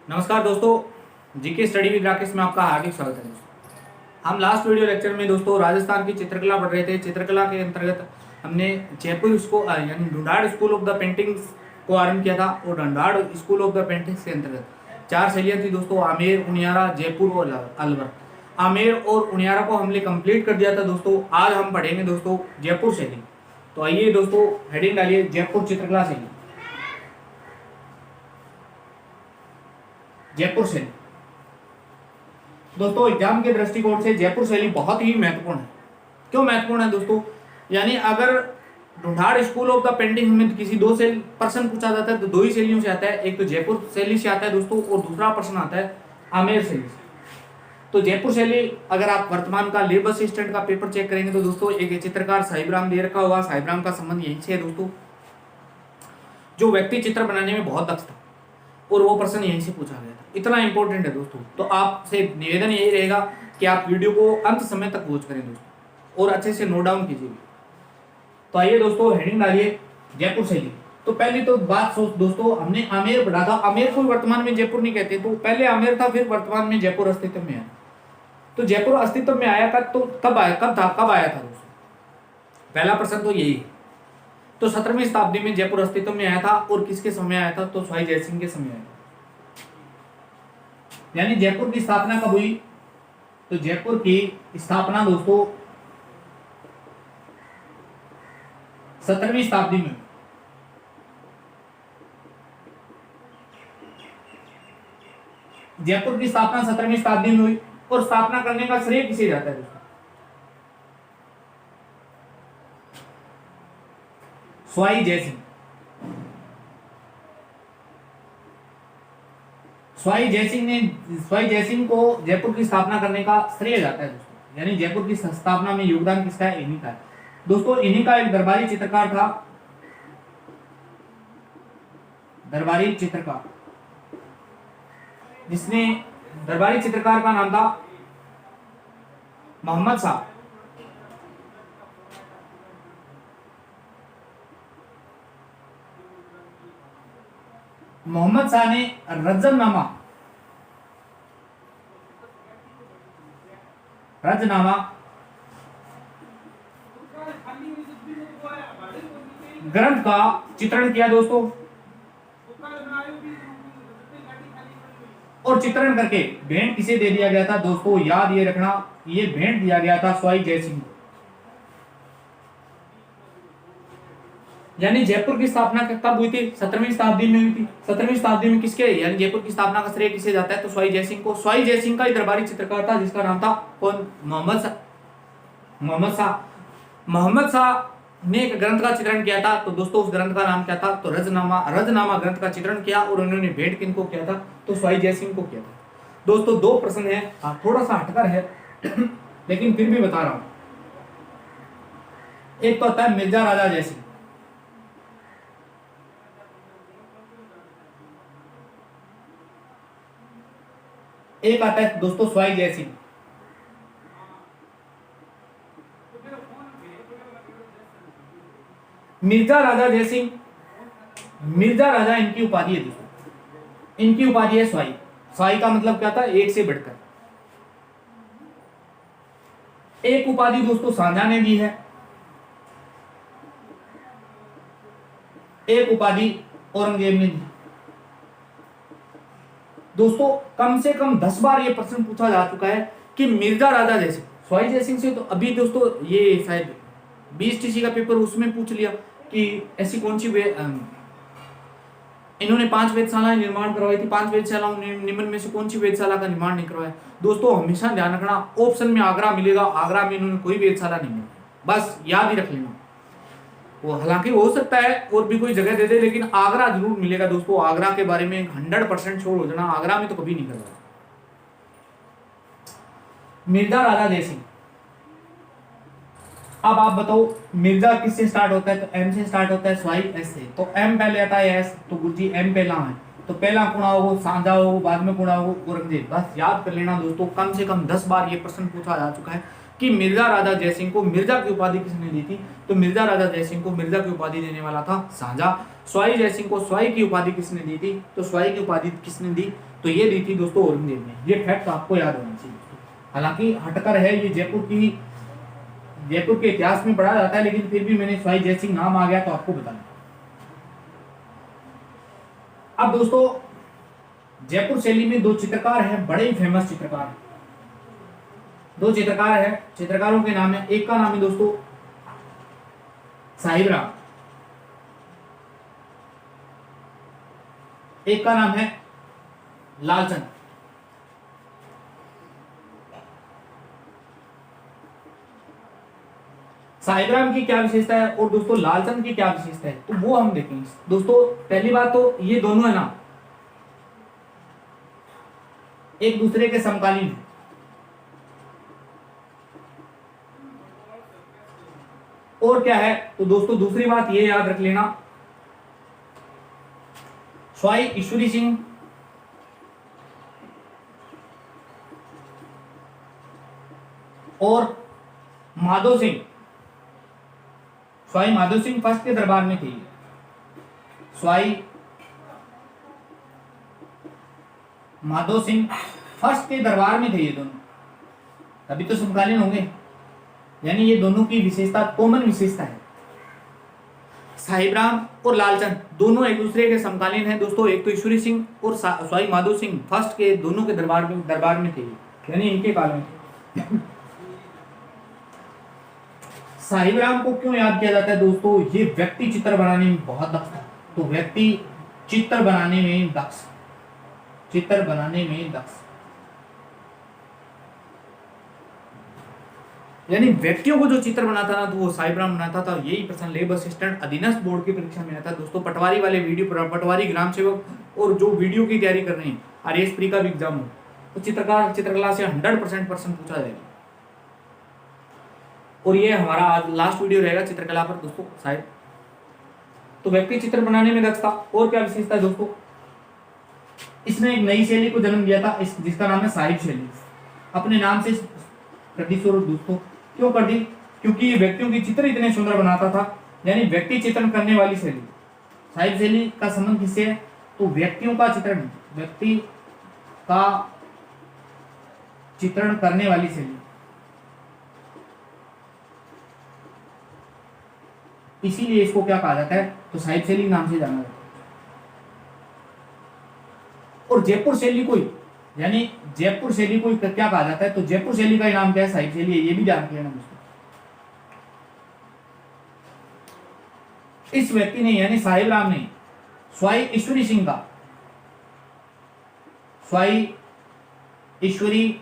नमस्कार दोस्तों, GK study with Rakesh में आपका हार्दिक स्वागत है। दोस्तों हम लास्ट वीडियो लेक्चर में दोस्तों राजस्थान की चित्रकला पढ़ रहे थे। चित्रकला के अंतर्गत हमने जयपुर स्कूल यानी Dhundhar school of the paintings को आरंभ किया था और Dhundhar school of the paintings के अंतर्गत 4 शैलियाँ थी दोस्तों, आमेर, उनियारा, जयपुर और अलवर। आमेर और उनियारा को हमने कंप्लीट कर दिया था दोस्तों। आज हम पढ़ेंगे दोस्तों जयपुर शैली। तो आइए दोस्तों, हेडिंग डालिए जयपुर चित्रकला शैली। जयपुर शैली दोस्तों एग्जाम के दृष्टिकोण से जयपुर शैली बहुत ही महत्वपूर्ण है। क्यों महत्वपूर्ण है दोस्तों? यानी अगर Dhundhar school of the painting में किसी दो से प्रश्न पूछा जाता है तो दो ही शैलियों से आता है। एक तो जयपुर शैली से आता है दोस्तों और दूसरा प्रश्न आता है आमेर शैली से। तो जयपुर शैली, अगर आप वर्तमान का लेबर असिस्टेंट का पेपर चेक करेंगे तो दोस्तों एक चित्रकार साहिबराम दे रखा होगा। साहिबराम का संबंध यहीं से है दोस्तों, जो व्यक्ति चित्र बनाने में बहुत दक्ष था और वो प्रश्न यहीं से पूछा गया था। इतना इंपॉर्टेंट है दोस्तों। तो आपसे निवेदन यही रहेगा कि आप वीडियो को अंत समय तक वॉच करें दोस्तों और अच्छे से नोट डाउन कीजिए। तो आइए दोस्तों, हेडिंग डालिए जयपुर शैली। तो पहली तो बात सोच दोस्तों, हमने आमेर पढ़ा था। आमेर को वर्तमान में जयपुर नहीं कहते, तो पहले आमेर था, फिर वर्तमान में जयपुर अस्तित्व में आया। तो जयपुर अस्तित्व में आया था तो कब आया था दोस्तों? पहला प्रश्न तो यही है। तो 17वीं शताब्दी में जयपुर अस्तित्व में आया था और किसके समय आया था? तो स्वाई जय सिंह के समय आया था। यानी जयपुर की स्थापना कब हुई? तो जयपुर की स्थापना दोस्तों 17वीं शताब्दी में। जयपुर की स्थापना 17वीं शताब्दी में हुई और स्थापना करने का श्रेय किसे जाता है दोस्तों? स्वाई जय सिंह। स्वाई जय सिंह को जयपुर की स्थापना करने का श्रेय जाता है दोस्तों। यानी जयपुर की स्थापना में योगदान किसका है? इन्हीं का है दोस्तों। इन्हीं का एक दरबारी चित्रकार था, दरबारी चित्रकार, जिसने दरबारी चित्रकार का नाम था मोहम्मद शाह। मोहम्मद शाह ने रजनामा ग्रंथ का चित्रण किया दोस्तों, और चित्रण करके भेंट किसे दे दिया गया था दोस्तों? याद ये रखना, ये भेंट दिया गया था स्वाई जय सिंह को। यानी जयपुर की स्थापना कब हुई थी? 17वीं शताब्दी में हुई थी। 17वीं शताब्दी में किसके, यानी जयपुर की स्थापना का श्रेय किसे जाता है? तो स्वाई जय सिंह को। स्वाई जय सिंह का एक दरबारी चित्रकार था जिसका नाम था कौन? मोहम्मद शाह। मोहम्मद शाह ने एक ग्रंथ का चित्रण किया था। तो दोस्तों उस ग्रंथ का नाम क्या था? तो रजनामा ग्रंथ का चित्रण किया और उन्होंने भेंट किनको किया था? तो स्वाई जय सिंह को किया था। दोस्तों दो प्रश्न है, थोड़ा सा हटकर है लेकिन फिर भी बता रहा हूं। एक तो आता है मिर्जा राजा जय सिंह, एक आता है दोस्तों स्वाई जय सिंह। मिर्जा राजा जय सिंह, मिर्जा राजा इनकी उपाधि है दोस्तों। इनकी उपाधि है स्वाई। स्वाई का मतलब क्या था? एक से बढ़कर। एक उपाधि दोस्तों शाहजहां ने दी है, एक उपाधि औरंगजेब ने दी। दोस्तों कम से कम 10 बार ये प्रश्न पूछा जा चुका है कि मिर्जा राजा जय सिंह, स्वाई जय सिंह से तो अभी दोस्तों ये शायद 20 टीसी का पेपर उसमें पूछ लिया कि ऐसी कौन सी इन्होंने 5 वेधशालाएं निर्माण करवाई थी, 5 वेधशालाओं निम्न में से कौन सी वेधशाला का निर्माण नहीं करवाया? दोस्तों हमेशा ध्यान रखना, ऑप्शन में आगरा मिलेगा, आगरा में इन्होंने कोई वेधशाला नहीं मिली, बस याद ही रख लेना। वो हालांकि हो सकता है और भी कोई जगह दे दे, लेकिन आगरा जरूर मिलेगा दोस्तों। आगरा के बारे में 100% श्योर हो जाना, आगरा में तो कभी नहीं करवाया। मिर्जा राजा जय सिंह। अब आप बताओ मिर्जा किससे स्टार्ट होता है? तो एम से स्टार्ट होता है, स्वाई एस से। तो एम पहले आता है, एस, तो गुरुजी एम पहला है। तो पहला कुणा हो, सांझा हो, बाद में कुणा हो, औरंगजेब। बस याद कर लेना दोस्तों, कम से कम 10 बार ये प्रश्न पूछा जा चुका है कि मिर्जा राजा जयसिंह को मिर्जा की उपाधि किसने दी थी? तो मिर्जा राजा जयसिंह को मिर्जा की उपाधि देने वाला था शाहजहां। स्वाई जयसिंह को स्वाई की उपाधि किसने दी थी? तो स्वाई की उपाधि किसने दी? तो ये दी थी दोस्तों औरंगजेब ने। ये फैक्ट आपको याद होना चाहिए दोस्तों। हालांकि हटकर है, ये जयपुर के इतिहास में पढ़ा जाता है, लेकिन फिर भी मैंने स्वाई जयसिंह नाम आ गया तो आपको बताना। अब दोस्तों जयपुर शैली में दो चित्रकार हैं, बड़े ही फेमस चित्रकार। दो चित्रकार हैं, चित्रकारों के नाम है, एक का नाम है दोस्तों साहिब राम, एक का नाम है लालचंद। साहिब राम की क्या विशेषता है और दोस्तों लालचंद की क्या विशेषता है, तो वो हम देखेंगे दोस्तों। पहली बात तो ये दोनों है ना एक दूसरे के समकालीन है। और क्या है तो दोस्तों दूसरी बात ये याद रख लेना, स्वाई ईश्वरी सिंह और माधो सिंह, स्वाई माधो सिंह फर्स्ट के दरबार में थे। स्वाई माधो सिंह फर्स्ट के दरबार में थे ये दोनों, तभी तो समकालीन होंगे। यानी ये दोनों की विशेषता कॉमन विशेषता है। साहिब राम और लालचंद दोनों एक दूसरे के समकालीन हैं दोस्तों। एक तो ईश्वरी सिंह और स्वाई माधो सिंह फर्स्ट के दोनों के दरबार में थे, यानी इनके काल में थे। साहिब राम को क्यों याद किया जाता है दोस्तों? ये व्यक्ति चित्र बनाने में बहुत दक्ष था। तो व्यक्ति चित्र बनाने में दक्ष, चित्र बनाने में दक्ष, यानी व्यक्तियों को जो चित्र बनाता था तो वो साहिब राम बनाता था। यही प्रश्न लेबर असिस्टेंट अधीनस्थ बोर्ड की परीक्षा में आता है दोस्तों। पटवारी वाले वीडियो, पटवारी ग्राम सेवक और जो वीडियो की तैयारी कर रहे हैं, आरएएस प्री का भी एग्जाम हो, तो चित्रकला से 100% प्रश्न पूछा जाएगा। और ये हमारा आज लास्ट वीडियो रहेगा चित्रकला पर दोस्तों शायद। तो व्यक्ति चित्र बनाने में दक्ष था। और क्या विशेषता है दोस्तों? इसने एक नई शैली को जन्म दिया था, जिसका नाम है साहिब शैली। अपने नाम से कर दी शुरू दोस्तों। क्यों कर दी? क्योंकि ये व्यक्तियों की चित्र इतने सुंदर बनाता था, यानी व्यक्ति चित्रण करने वाली शैली। साहिब शैली का संबंध किससे है? तो व्यक्तियों का चित्रण, व्यक्ति का चित्रण करने वाली शैली, इसीलिए इसको क्या कहा जाता है? तो साहिब शैली नाम से जाना जाता है। और जयपुर शैली को, यानी जयपुर शैली को क्या कहा जाता है? तो जयपुर शैली का नाम क्या है? साहिब शैली है। ये भी ध्यान रख लेना दोस्तों। इस व्यक्ति ने, यानी साहिब राम ने स्वाई ईश्वरी सिंह का, स्वाई ईश्वरी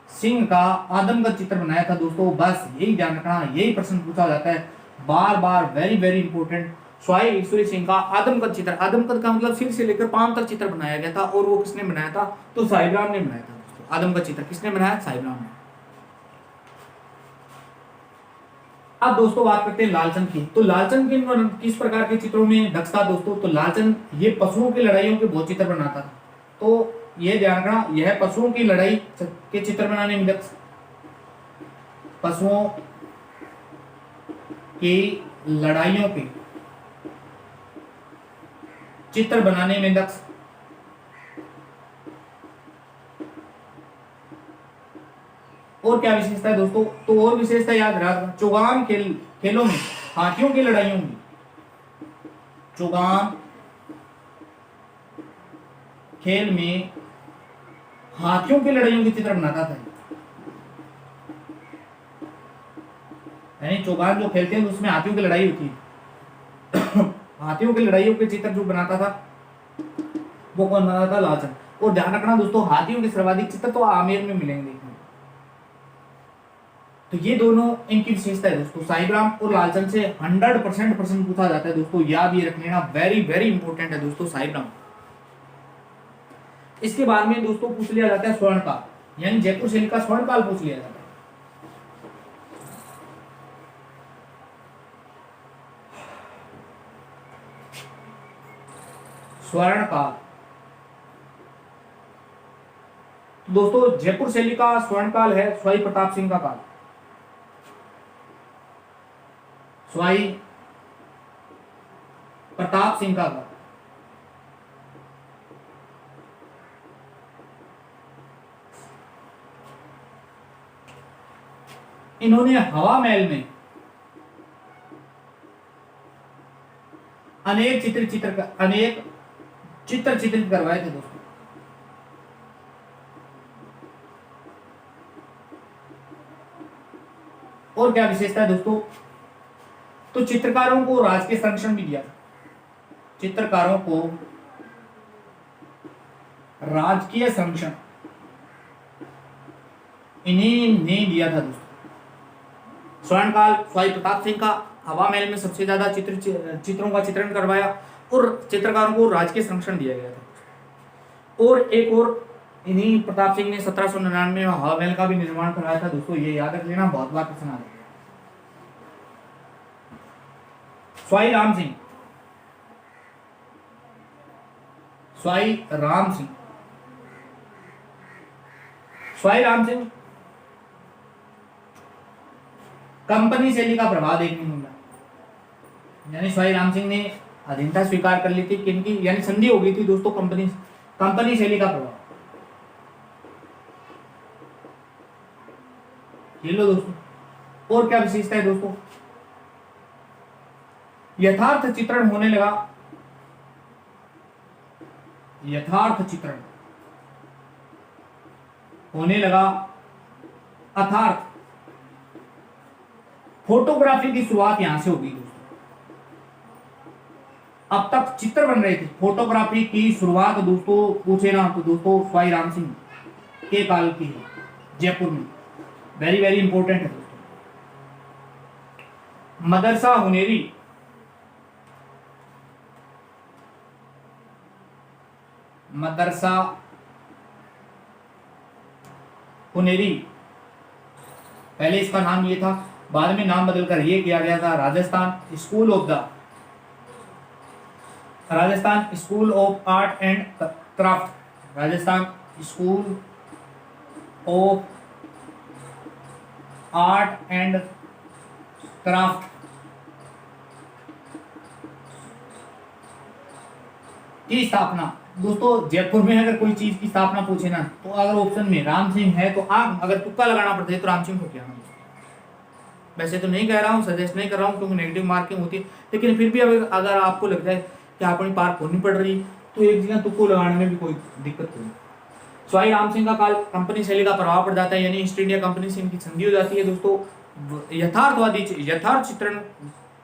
सिंह का आदमकद चित्र बनाया था दोस्तों। बस यही ध्यान रखना, यही प्रश्न पूछा जाता है बार बार, वेरी वेरी इंपॉर्टेंट। स्वाई ईश्वरी सिंह का आदमकद चित्र, आदमकद का मतलब सिर से लेकर पांव तक चित्र बनाया गया था। और वो किसने बनाया था? तो साहिब राम ने बनाया था दोस्तों। आदमकद चित्र किसने बनाया? साहिब राम ने। अब दोस्तों बात करते हैं लालचंद की। तो लालचंद की किस प्रकार के चित्रों में दक्षता दोस्तों? तो लालचंद ये पशुओं की लड़ाइयों के बहुत चित्र बनाता था। तो ये ध्यान रखना, यह पशुओं की लड़ाई के चित्र बनाने में दक्ष, पशुओं की लड़ाइयों के चित्र बनाने में दक्ष। और क्या विशेषता है दोस्तों? तो और विशेषता याद रखना, चौगान खेलों में हाथियों की लड़ाइयों में, चौगान खेल में हाथियों की लड़ाइयों के चित्र बनाता था। यानी चौगान जो खेलते हैं उसमें हाथियों की लड़ाई होती है। हाथियों की लड़ाइयों के चित्र जो बनाता था वो कौन बनाता था? लालचंद। और ध्यान रखना दोस्तों, हाथियों के सर्वाधिक चित्र तो आमेर में मिलेंगे देखने। तो ये दोनों इनकी विशेषता है दोस्तों। साहिब राम और लालचंद से 100% प्रश्न पूछा जाता है दोस्तों, याद ये रख लेना, वेरी वेरी इंपॉर्टेंट है दोस्तों साहिब राम। इसके बाद में दोस्तों पूछ लिया जाता है स्वर्णकाल, यानी जयपुर शैली का स्वर्णकाल पूछ लिया जाता है। स्वर्णकाल दोस्तों जयपुर शैली का स्वर्ण काल है स्वाई प्रताप सिंह का काल। स्वाई प्रताप सिंह का काल। इन्होंने हवा महल में अनेक चित्र चित्रित करवाए थे दोस्तों। और क्या विशेषता है दोस्तों, तो चित्रकारों को राजकीय संरक्षण भी दिया था। चित्रकारों को राजकीय संरक्षण इन्हीं ने दिया था दोस्तों। स्वर्णकाल स्वाई प्रताप सिंह का, हवा महल में सबसे ज्यादा चित्रों का चित्रण करवाया और चित्रकारों को राजकीय संरक्षण दिया गया था। और एक और इन्हीं प्रताप सिंह ने 1799 में हवा महल का भी निर्माण कराया था दोस्तों। ये याद रख लेना, बहुत बार प्रश्न आ रहा है। स्वाई राम सिंह, स्वाई राम सिंह, स्वाई राम सिंह कंपनी शैली का प्रभाव देखने को मिला। यानी स्वाई राम सिंह ने अधीनता स्वीकार कर ली थी किनकी, यानी संधि हो गई थी दोस्तों कंपनी शैली का प्रभाव। ये लो दोस्तों। और क्या विशेषता है दोस्तों, यथार्थ चित्रण होने लगा। यथार्थ चित्रण होने लगा अर्थात फोटोग्राफी की शुरुआत यहां से होगी दोस्तों। अब तक चित्र बन रहे थे, फोटोग्राफी की शुरुआत दोस्तों पूछे ना तो दोस्तों स्वाई राम सिंह के काल की है जयपुर में। वेरी वेरी इंपॉर्टेंट है दोस्तों। मदरसा हुनेरी, मदरसा हुनेरी, पहले इसका नाम ये था, बाद में नाम बदलकर ये किया गया था Rajasthan school of art and craft. Rajasthan school of art and craft की स्थापना दोस्तों। जयपुर में अगर कोई चीज की स्थापना पूछे ना तो अगर ऑप्शन में राम सिंह है तो आप अगर तुक्का लगाना पड़ता है तो राम सिंह को किया। वैसे तो नहीं कह रहा हूँ, सजेस्ट नहीं कर रहा हूँ क्योंकि नेगेटिव मार्किंग होती है, लेकिन फिर भी अगर आपको लगता है कि अपनी पार होनी पड़ रही तो एक जगह तुक्को लगाने में भी कोई दिक्कत नहीं। स्वाई राम सिंह का काल कंपनी शैली का प्रभाव पड़ जाता है, यानी ईस्ट इंडिया कंपनी से इनकी संधि हो जाती है दोस्तों। यथार्थ चित्रण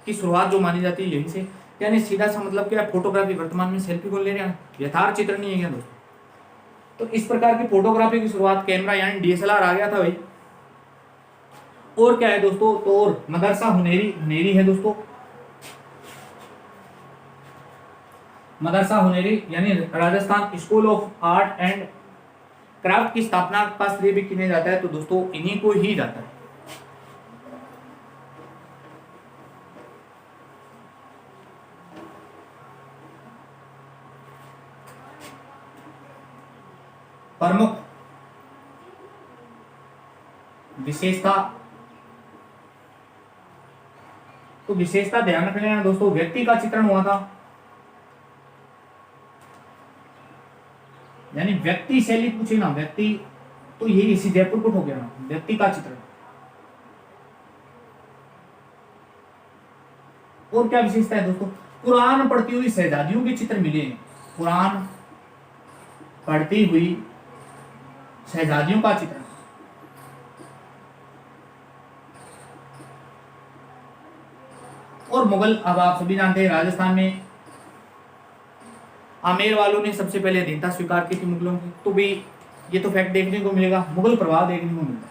की शुरुआत जो मानी जाती है यहीं से, यानी सीधा सा मतलब क्या, फोटोग्राफी वर्तमान में सेल्फी को ले रहे हैं, यथार्थ चित्रण नहीं है क्या दोस्तों। तो इस प्रकार की फोटोग्राफी की शुरुआत कैमरा यानी डीएसएलआर आ गया था भाई। और क्या है दोस्तों, तो और मदरसा हुनेरी है दोस्तों। मदरसा हुनेरी यानी Rajasthan school of art and craft की स्थापना का श्रेय भी किन्हें जाता है तो दोस्तों इन्हीं को ही जाता है। प्रमुख विशेषता, तो विशेषता ध्यान रख लेना दोस्तों, व्यक्ति का चित्रण हुआ था, यानी व्यक्ति शैली पूछे ना, व्यक्ति तो यही इसी जयपुर को हो गया ना, व्यक्ति का चित्रण। और क्या विशेषता है दोस्तों, कुरान पढ़ती हुई शहजादियों के चित्र मिले हैं। कुरान पढ़ती हुई शहजादियों का चित्रण। और मुगल, अब आप सभी जानते हैं राजस्थान में आमेर वालों ने सबसे पहले अधीनता स्वीकार की थी मुगलों की, तो भी ये तो फैक्ट देखने को मिलेगा, मुगल प्रभाव देखने को मिलेगा।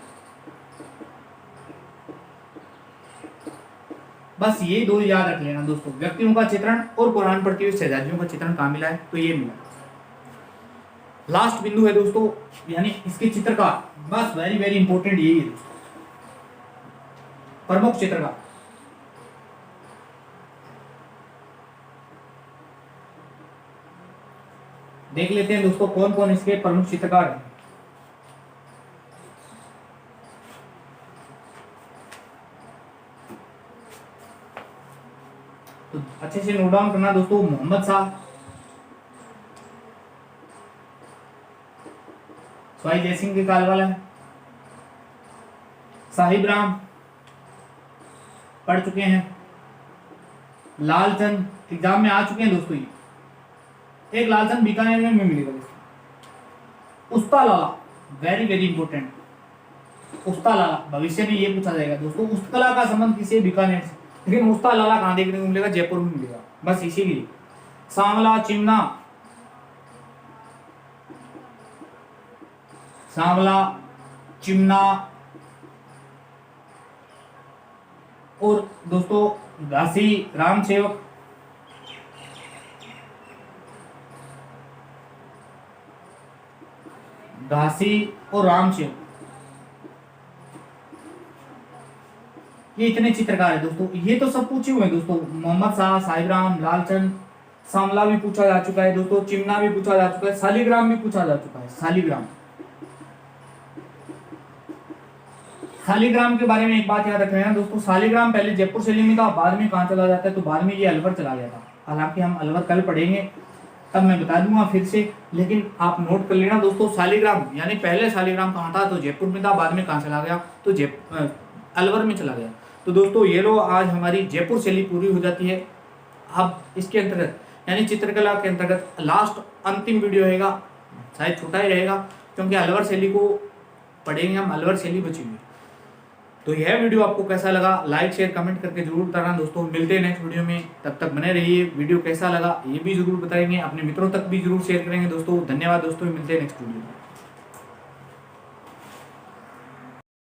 बस ये दो याद रख लेना दोस्तों, व्यक्तियों का चित्रण और कुरान पढ़ती हुई शहजादियों का चित्रण कहाँ मिला है, तो ये मिला। लास्ट बिंदु है दोस्तों, यानी इसके चित्रकार, बस वेरी वेरी इंपॉर्टेंट यही है दोस्तों, प्रमुख चित्रकार। देख लेते हैं दोस्तों कौन कौन इसके प्रमुख चित्रकार हैं। अच्छे से नोट डाउन करना दोस्तों। मोहम्मद शाह, सवाई जयसिंह के काल वाला है। साहिब राम पढ़ चुके हैं। लालचंद एग्जाम में आ चुके हैं दोस्तों। ये एक लालचंद बीकानेर में मिलेगा दोस्तों। उस्ता लाला, वेरी वेरी इंपॉर्टेंट। उस्ता लाला भविष्य में ये पूछा जाएगा दोस्तों। उस्तकला का संबंध किसी बीकानेर से, लेकिन उस्ता लाला कहाँ देखने को मिलेगा? जयपुर में मिलेगा, बस इसीलिए। सांवला चिमना, सांवला चिमना और दोस्तों घासी राम सेवक, घासी और राम सेवक, ये इतने चित्रकार है दोस्तों। ये तो सब पूछे हुए हैं दोस्तों। मोहम्मद शाह, साहिब राम, लालचंद, सांवला भी पूछा जा चुका है दोस्तों। चिमना भी पूछा जा चुका है। शालिग्राम भी पूछा जा चुका है। शालिग्राम, शालिग्राम के बारे में एक बात याद रख लेना दोस्तों। शालिग्राम पहले जयपुर शैली में था, बाद में कहाँ चला जाता है? तो बाद में ये अलवर चला गया था। हालांकि हम अलवर कल पढ़ेंगे, तब मैं बता दूंगा फिर से, लेकिन आप नोट कर लेना दोस्तों। शालिग्राम यानी पहले शालिग्राम कहाँ था? तो जयपुर में था, बाद में कहाँ चला गया? तो अलवर में चला गया। तो दोस्तों ये लो, आज हमारी जयपुर शैली पूरी हो जाती है। अब इसके अंतर्गत यानी चित्रकला के अंतर्गत लास्ट अंतिम वीडियो रहेगा, शायद छोटा ही रहेगा, क्योंकि अलवर शैली को पढ़ेंगे हम। अलवर शैली बची हुई। तो यह वीडियो आपको कैसा लगा? लाइक शेयर कमेंट करके जरूर बताना दोस्तों। मिलते हैं नेक्स्ट वीडियो में, तब तक बने रहिए। वीडियो कैसा लगा ये भी जरूर बताएंगे, अपने मित्रों तक भी जरूर शेयर करेंगे दोस्तों। धन्यवाद दोस्तों, मिलते हैं नेक्स्ट वीडियो में।